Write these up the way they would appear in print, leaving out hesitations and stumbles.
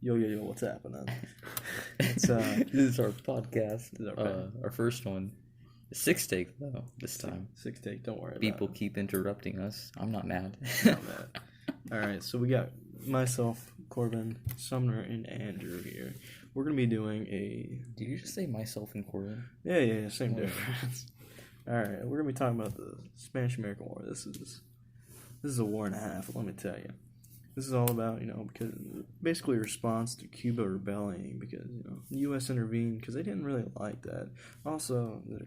Yo, what's happening? It's This is our podcast. This is our our first one. Sixth take though. This time. six take. Don't worry. People keep interrupting us. I'm not mad. Not mad. All right, so we got myself, Corbin, Sumner, and Andrew here. We're gonna be doing a. Did you just say myself and Corbin? Yeah, same Oh, yeah. difference. All right, we're gonna be talking about the Spanish-American War. This is a war and a half. Let me tell you. This is all about, because basically a response to Cuba rebelling because, the U.S. intervened because they didn't really like that. Also, their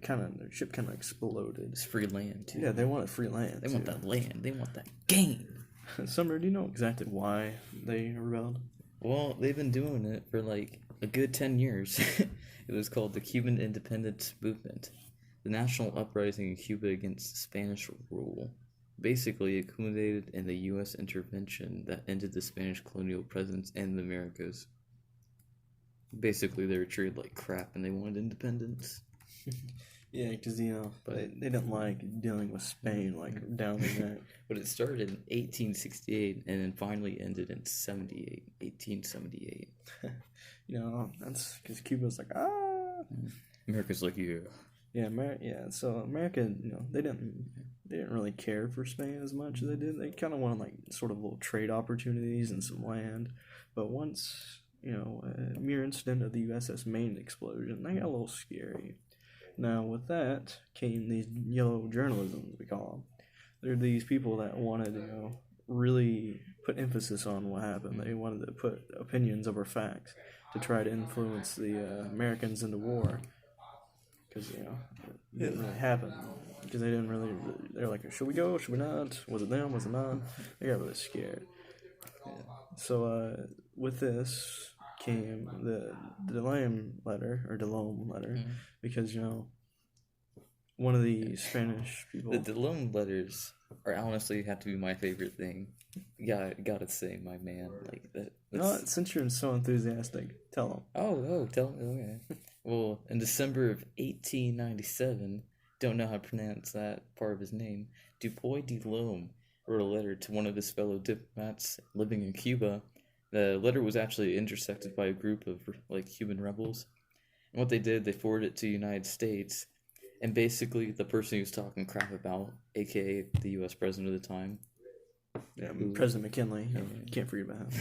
ship kind of exploded. It's free land too. Yeah, they wanted free land. They want that land. They want that gain. Sumner, do you know exactly why they rebelled? Well, they've been doing it for like a good 10 years. It was called the Cuban Independence Movement, the national uprising in Cuba against Spanish rule. Basically, it culminated in the U.S. intervention that ended the Spanish colonial presence in the Americas. Basically, they were treated like crap and they wanted independence. Yeah, because, they didn't like dealing with Spain, down the neck. But it started in 1868 and then finally ended in 1878. That's because Cuba's like, ah. America's like, yeah. Yeah, so America, they didn't really care for Spain as much as they did. They kind of wanted sort of little trade opportunities and some land. But once, a mere incident of the USS Maine explosion, they got a little scary. Now with that came these yellow journalisms, we call them. They're these people that wanted to, really put emphasis on what happened. They wanted to put opinions over facts to try to influence the Americans into war. Because, it didn't really happen. Because they didn't really, they're like, should we go? Should we not? Was it them? Was it not? They got really scared. Yeah. So, with this came the DeLome letter, because, one of the Spanish people. The DeLome letters are honestly have to be my favorite thing. Gotta say, my man. Since you're so enthusiastic, tell them. Oh, tell me. Okay. Well, in December of 1897, don't know how to pronounce that part of his name, Dupuy de Lome wrote a letter to one of his fellow diplomats living in Cuba. The letter was actually intercepted by a group of Cuban rebels. And what they did, they forwarded it to the United States. And basically, the person he was talking crap about, aka the U.S. president of the time. Yeah, President McKinley. You can't forget about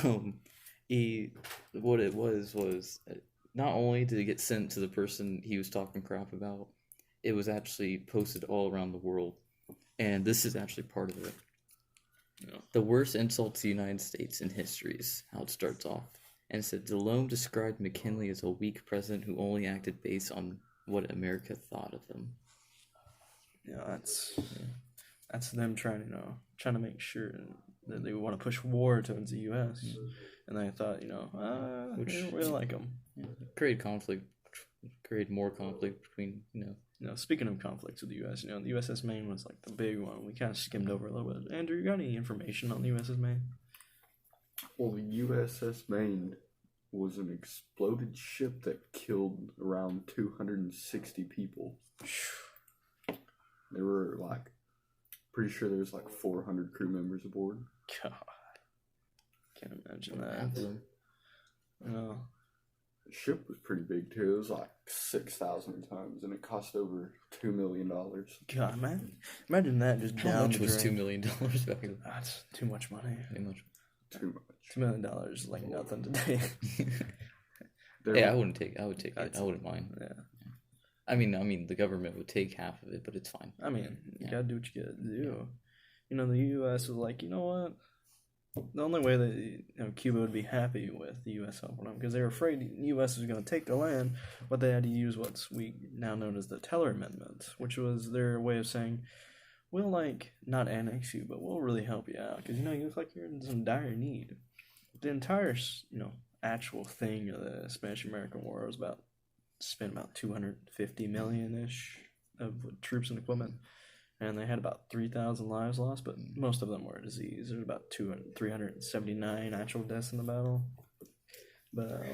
him. What it was not only did it get sent to the person he was talking crap about, it was actually posted all around the world. And this is actually part of it. Yeah. The worst insult to the United States in history is how it starts off. And it said, DeLome described McKinley as a weak president who only acted based on what America thought of him. Yeah, that's them trying to make sure that they want to push war towards the U.S. Mm-hmm. And they thought, we like them. Yeah, create more conflict between, Speaking of conflicts with the U.S., the USS Maine was the big one. We kind of skimmed over a little bit. Andrew, you got any information on the USS Maine? Well, the USS Maine was an exploded ship that killed around 260 people. There were pretty sure there was 400 crew members aboard. God, can't imagine that. The ship was pretty big too. It was 6,000 tons, and it cost over $2 million. God, man, imagine that just down. How much was $2 million back then? That's too much money. Too much. $2 million is like nothing today. Yeah, I would take it. I wouldn't mind. Yeah. I mean, the government would take half of it, but it's fine. You gotta do what you gotta do. The U.S. was like, you know what? The only way that Cuba would be happy with the U.S. helping them, because they were afraid the U.S. was going to take the land, but they had to use what's we now known as the Teller Amendment, which was their way of saying, we'll not annex you, but we'll really help you out, because you look like you're in some dire need. The entire actual thing of the Spanish-American War was spent about $250 million-ish of troops and equipment. And they had about 3,000 lives lost, but most of them were disease. There's about 379 actual deaths in the battle. But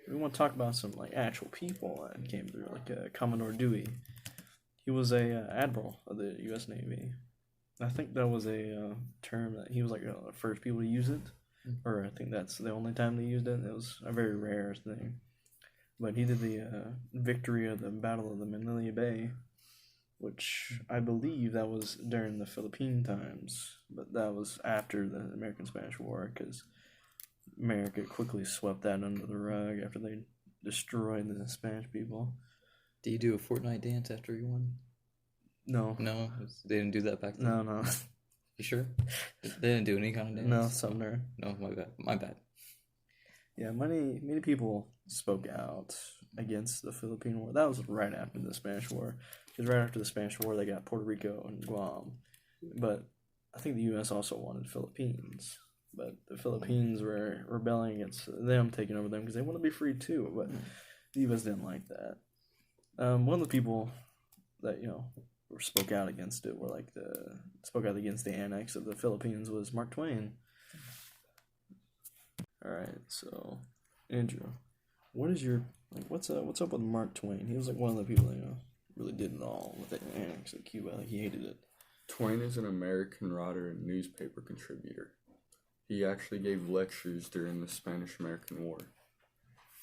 we want to talk about some actual people that came through, Commodore Dewey. He was a admiral of the U.S. Navy. I think that was a term that he was the first people to use it. or I think that's the only time they used it. It was a very rare thing. But he did the victory of the Battle of the Manila Bay, which I believe that was during the Philippine times, but that was after the American-Spanish War, because America quickly swept that under the rug after they destroyed the Spanish people. Do you do a Fortnite dance after you won? No. No, they didn't do that back then. No. You sure? They didn't do any kind of dance. No, Sumner. No, my bad. My bad. Yeah, many people spoke out against the Philippine War. That was right after the Spanish War. Because right after the Spanish War, they got Puerto Rico and Guam. But I think the U.S. also wanted Philippines. But the Philippines were rebelling against them taking over them because they want to be free too. But the U.S. didn't like that. One of the people that, spoke out against it spoke out against the annex of the Philippines was Mark Twain. All right, so Andrew, what is your what's up with Mark Twain? He was one of the people that really did it all with the annex of Cuba. He hated it. Twain is an American writer and newspaper contributor. He actually gave lectures during the Spanish-American War.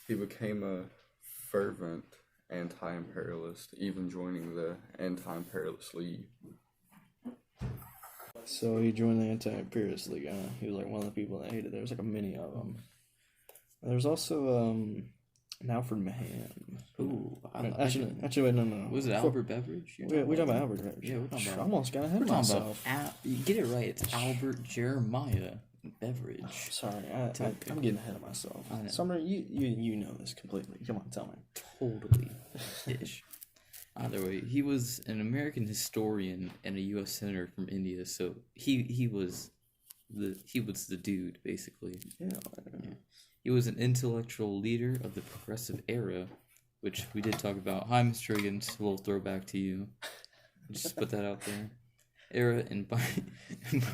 He became a fervent anti-imperialist, even joining the Anti-Imperialist League. So he joined the Anti-Imperialist League. He was one of the people that hated it. There was a many of them. There's also an Alfred Mahan. Ooh, actually, wait, no. Was it Albert Beveridge? We're talking about Albert Beveridge. Yeah, we're talking about. I almost got ahead of myself. Get it right. It's Albert Jeremiah Beveridge. Oh, sorry, I'm getting ahead of myself. I know. Summer, you know this completely. Come on, tell me. Totally. Ish. Either way, he was an American historian and a U.S. senator from India, so he was the dude basically. Yeah. He was an intellectual leader of the progressive era, which we did talk about. Hi, Mr. Riggins, a little throwback to you. Just put that out there. Era and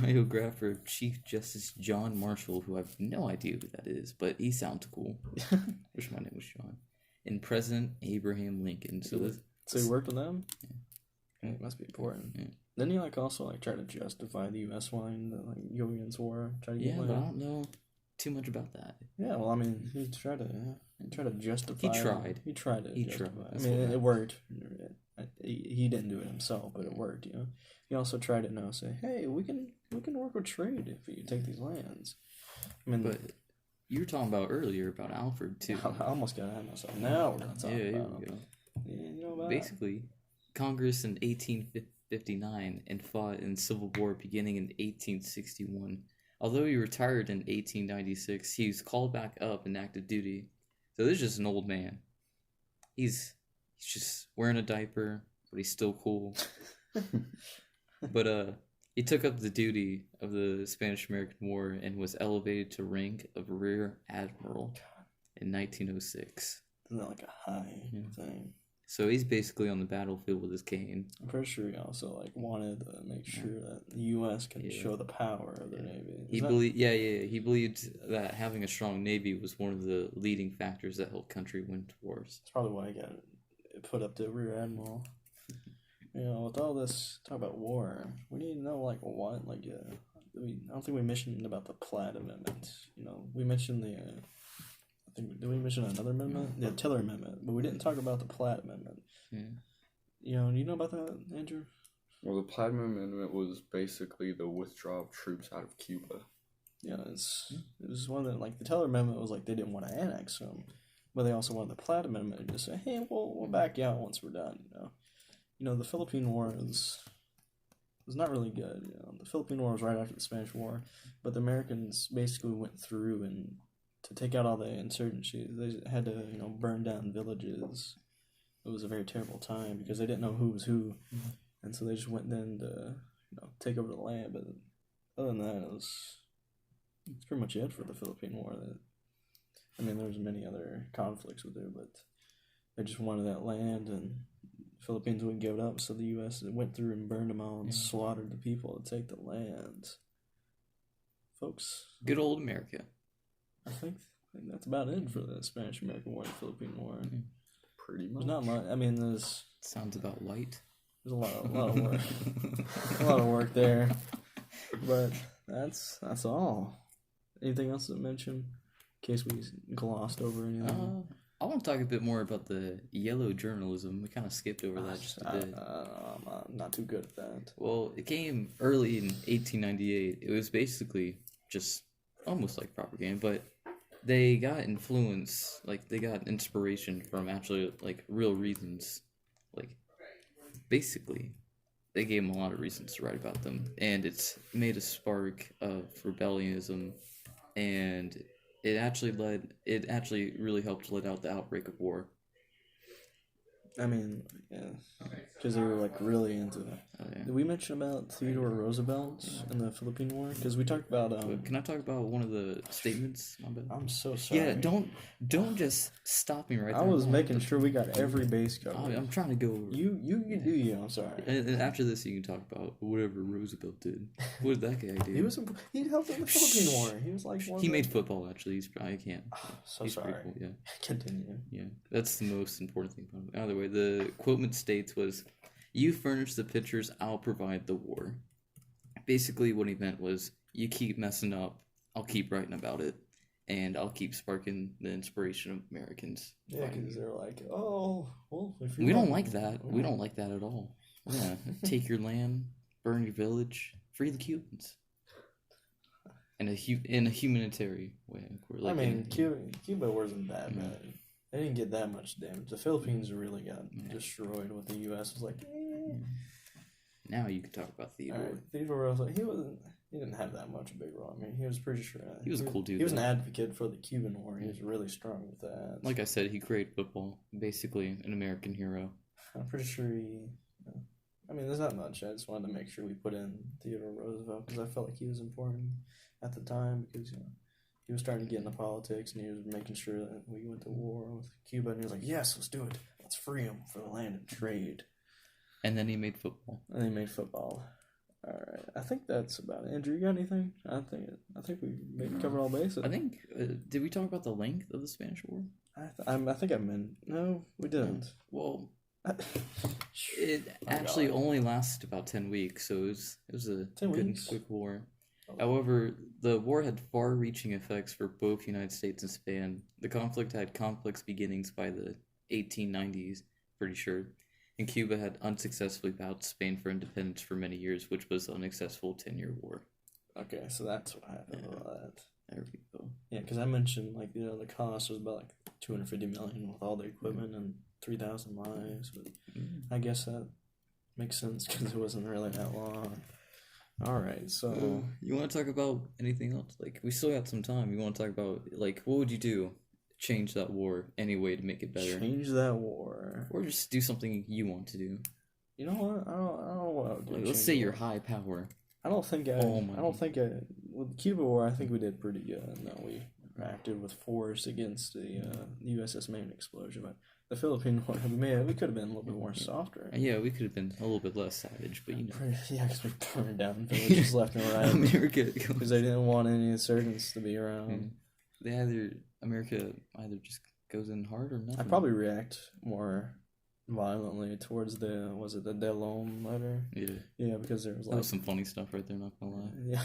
biographer of Chief Justice John Marshall, who I have no idea who that is, but he sounds cool. Wish my name was John. And President Abraham Lincoln. So he worked with them? Yeah. It must be important. Yeah. Didn't he also try to justify the U.S. line, the go against war? Try to get but I don't know too much about that. Yeah, well, I mean, he tried to justify. He tried. He tried to justify. That's I mean, it worked. He didn't do it himself, but it worked. He also tried to say, hey, we can work with trade if you take these lands. I mean, but you were talking about earlier about Alfred too. I almost got ahead of myself. Now we're gonna talk about here him. we go. Yeah, about Basically, Congress in 1859 and fought in Civil War beginning in 1861. Although he retired in 1896, he was called back up in active duty. So this is just an old man. He's just wearing a diaper, but he's still cool. But he took up the duty of the Spanish-American War and was elevated to rank of Rear Admiral in 1906. Isn't that like a high thing? So he's basically on the battlefield with his cane. I'm pretty sure he also wanted to make sure that the U.S. can show the power of the Navy. He believed that having a strong Navy was one of the leading factors that helped country win wars. That's probably why he got put up to Rear Admiral. With all this talk about war, we need to know what. I don't think we mentioned about the Platt Amendment. We mentioned did we mention another amendment? The Tiller Amendment, but we didn't talk about the Platt Amendment. Yeah. Do you know about that, Andrew? Well, the Platt Amendment was basically the withdrawal of troops out of Cuba. Yeah, it was one that the Tiller Amendment was they didn't want to annex them, but they also wanted the Platt Amendment to say, hey, we'll back you out once we're done. The Philippine War was not really good. The Philippine War was right after the Spanish War, but the Americans basically went through and to take out all the insurgency, they had to burn down villages. It was a very terrible time because they didn't know who was who, and so they just went then to take over the land. But other than that, it's pretty much it for the Philippine War. There was many other conflicts with it, but they just wanted that land, and the Philippines wouldn't give it up, so the U.S. went through and burned them all and slaughtered the people to take the land. Folks, good old America. I think that's about it for the Spanish-American War and Philippine War. Pretty much. There's not much. There's sounds about light. There's a lot of work, a lot of work there. But that's all. Anything else to mention? In case we glossed over anything. I want to talk a bit more about the yellow journalism. We kind of skipped over that just a bit. I'm not too good at that. Well, it came early in 1898. It was basically just almost like propaganda, but they got influence, like they got inspiration from actually like real reasons. Like basically, they gave them a lot of reasons to write about them, and it's made a spark of rebellionism, and it actually really helped let out the outbreak of war. I mean, yeah, because they were like really into it. Oh, yeah. Did we mention about Theodore Roosevelt in the Philippine War? Because we talked about. Can I talk about one of the statements? My bad. I'm so sorry. Yeah, don't just stop me right there. I was making sure we got every base covered. I'm trying to go over. You do you. I'm sorry. And after this, you can talk about whatever Roosevelt did. What did that guy do? He helped in the Philippine War. He was like one. He made football. Actually, I can't. So He's sorry. pretty cool, yeah. Continue. Yeah, that's the most important thing about it. Either way, the quotement states was, "You furnish the pictures, I'll provide the war." Basically, what he meant was, you keep messing up, I'll keep writing about it, and I'll keep sparking the inspiration of Americans. Yeah, because they're like, oh, well, if We don't like that. We don't like that at all. Yeah, take your land, burn your village, free the Cubans. In a humanitarian way. I mean, Cuba wasn't that bad. They didn't get that much damage. The Philippines really got destroyed. What the U.S. was like. Now you can talk about Theodore. Right. Theodore Roosevelt. He didn't have that much of a big role. I mean, he was pretty sure. He was a cool dude. He was an advocate for the Cuban War. He was really strong with that. Like I said, he created football. Basically, an American hero. I'm pretty sure I mean, there's not much. I just wanted to make sure we put in Theodore Roosevelt because I felt like he was important at the time because, he was starting to get into politics and he was making sure that we went to war with Cuba and he was like, yes, let's do it. Let's free them for the land and trade. And then he made football. And he made football. All right. I think that's about it. Andrew, you got anything? I think we maybe covered all bases. I think, did we talk about the length of the Spanish War? I think I meant, no, we didn't. Well, it actually only lasted about 10 weeks, so it was a 10 good weeks? quick war. However, the war had far-reaching effects for both United States and Spain. The conflict had complex beginnings by the 1890s, pretty sure, and Cuba had unsuccessfully battled Spain for independence for many years, which was an unsuccessful 10-year war. Okay, so that's what happened with that. There we go. Yeah, because I mentioned, the cost was about, $250 million with all the equipment and 3,000 lives, but I guess that makes sense because it wasn't really that long. All right, so you want to talk about anything else? Like, we still got some time. You want to talk about, what would you do? Change that war any way to make it better? Change that war, or just do something you want to do. You know what? I don't know what I would do. Let's say you're high power. I don't think with the Cuba War. I think we did pretty good. No, we acted with force against the USS Maine explosion, but the Philippine War, we could have been a little bit more softer. Yeah, we could have been a little bit less savage, but yeah, because we burned down villages left and right. America, because they didn't want any insurgents to be around. America either just goes in hard or nothing. I'd probably react more violently towards the Delhomme letter. Yeah, because there was that was some funny stuff right there. Not gonna lie. Yeah,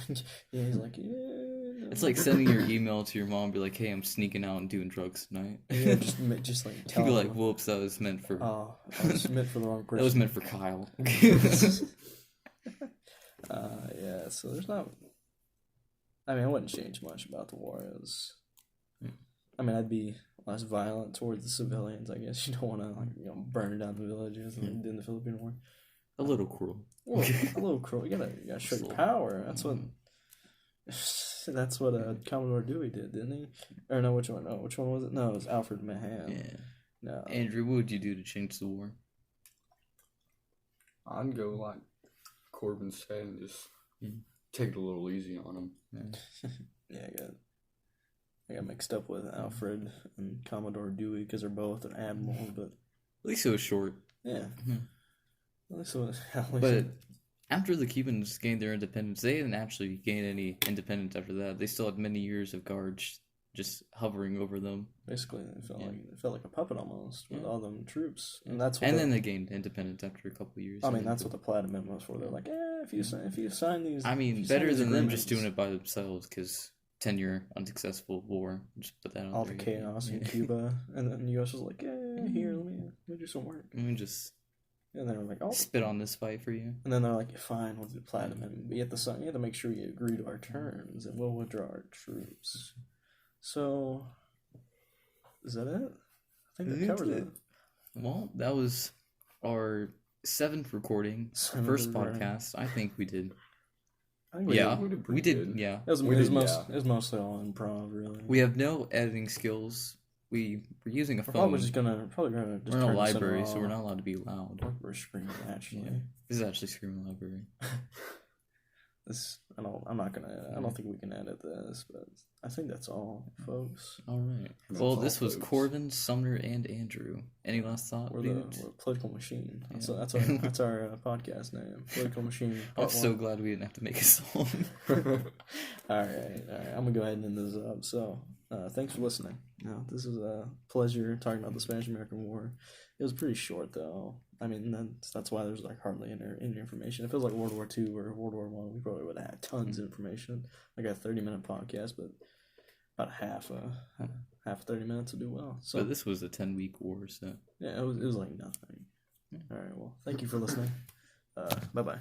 he's like, It's like sending your email to your mom, and be like, "Hey, I'm sneaking out and doing drugs tonight." Yeah, just like tell. You'd be like, "Whoops, that was meant for." Oh, that was meant for the wrong person. That was meant for Kyle. Yeah. So there's not. I mean, I wouldn't change much about the war. I'd be less violent towards the civilians. I guess you don't want to burn down the villages like in the Philippine War. A little cruel. A little cruel. You gotta show your power. That's what. That's what Commodore Dewey did, didn't he? Or no, which one? No, which one was it? No, it was Alfred Mahan. Yeah. No. Andrew, what would you do to change the war? I'd go like Corbin said and just take it a little easy on him. Yeah, I got mixed up with Alfred and Commodore Dewey because they're both an admiral, but at least it was short. Yeah. At least it was. But after the Cubans gained their independence, they didn't actually gain any independence after that. They still had many years of guards just hovering over them. Basically, it felt like a puppet almost with all them troops, and then they gained independence after a couple of years. I mean, that's what the Platt Amendment was for. They're like, if you sign these. I mean, better than them just doing it by themselves, because 10-year unsuccessful war. Just put that out All there. the chaos in Yeah. Cuba, and then the U.S. was like, "Yeah, here, let me do some work." Let me just And then we're like, "Oh," spit on this fight for you. and then they're like, "Fine, we'll do platinum, but you have to make sure you agree to our terms, and we'll withdraw our troops." So, is that it? I think that covers it. Well, that was our 7th recording, Seventh first recording. podcast. I think we did. I think we Yeah, we did we pretty did. good. Yeah, It was, We it was did, most, yeah. it was mostly all improv, really. we have no editing skills. We were using a We're phone. probably just gonna just We're in a turn this library, into so we're not allowed to be loud. We're screaming actually. Yeah. This is actually Screaming Library. This I don't think we can edit this, but I think that's all, folks. All right. That's Well, all, this was folks. Corbin, Sumner, and Andrew. Any last thought, We're dude? the political machine. That's, Yeah. that's our podcast name. Political machine. I'm Part so one. glad we didn't have to make a song. All right. I'm gonna go ahead and end this up. So, thanks for listening. Now, this is a pleasure talking about the Spanish-American War. It was pretty short, though. I mean, that's why there's like hardly any information. If it was like World War II or World War One, we probably would have had tons of information. Like a 30-minute podcast, but about half 30 minutes would do well. So But this was a 10-week war, so. yeah, it was like nothing. All right. Well, thank you for listening. Bye bye.